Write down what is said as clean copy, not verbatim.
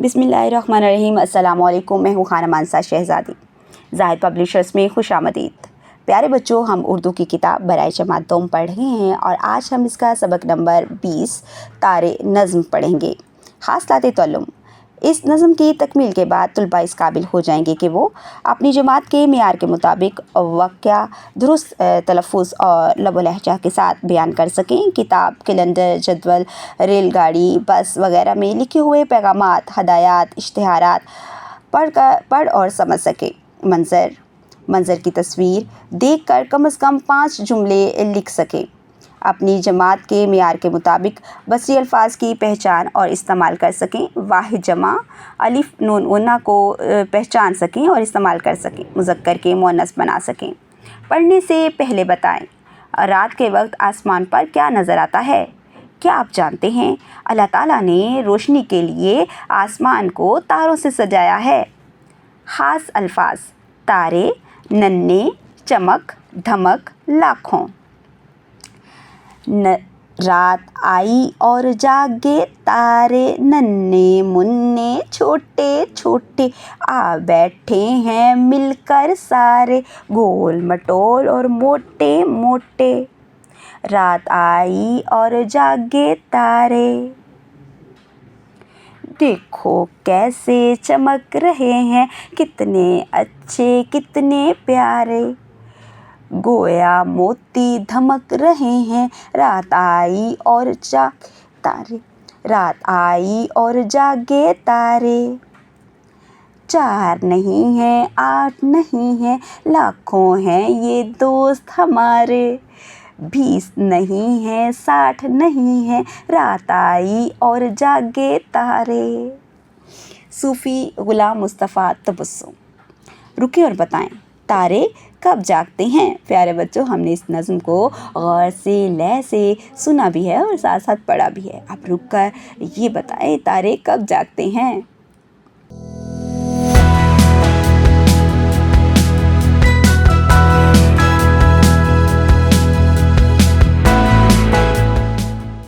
बिस्मिल्लाहिर्रहमानिर्रहीम। अस्सलामुअलैकुम। मैं हूँ खाना मानसा शहज़ादी। ज़ाहिद पब्लिशर्स में खुशामदीद। प्यारे बच्चों, हम उर्दू की किताब बराए जमात दोम पढ़ रहे हैं और आज हम इसका सबक नंबर 20 तारे नज़्म पढ़ेंगे। हासिलात तअल्लुम। इस नज़्म की तकमील के बाद तलबा इस काबिल हो जाएंगे कि वो अपनी जमात के मेयार के मुताबिक वाक़या दुरुस्त तलफ़्फ़ुज़ और लब व लहजा के साथ बयान कर सकें। किताब, कैलेंडर, जदवल, रेलगाड़ी, बस वगैरह में लिखे हुए पैगामात, हदायत, इश्तिहारात पढ़ और समझ सकें। मंज़र की तस्वीर देखकर कम से कम 5 जुमले लिख सकें। अपनी जमात के मेयार के मुताबिक बसरी अल्फाज की पहचान और इस्तेमाल कर सकें। वाहिद जमा अलिफ नून वन्ना को पहचान सकें और इस्तेमाल कर सकें। मुज़क्कर के मुअन्नस बना सकें। पढ़ने से पहले बताएं, रात के वक्त आसमान पर क्या नज़र आता है? क्या आप जानते हैं अल्लाह ताला ने रोशनी के लिए आसमान को तारों से सजाया है? खास अल्फाज: तारे, नन्हे, चमक, धमक, लाखों। रात आई और जागे तारे, नन्हे मुन्ने छोटे छोटे, आ बैठे हैं मिलकर सारे, गोल मटोल और मोटे मोटे। रात आई और जागे तारे, देखो कैसे चमक रहे हैं, कितने अच्छे कितने प्यारे, गोया मोती धमक रहे हैं। रात आई और जागे तारे, रात आई और जागे तारे। 4 नहीं हैं 8 नहीं हैं, लाखों हैं ये दोस्त हमारे, 20 नहीं हैं 60 नहीं हैं, रात आई और जागे तारे। सूफ़ी ग़ुलाम मुस्तफ़ा तबस्सुम। रुकिए और बताएं, तारे कब जागते हैं? प्यारे बच्चों, हमने इस नज़्म को गौर से लय से सुना भी है और साथ साथ पढ़ा भी है। आप रुक कर ये बताएं, तारे कब जागते हैं?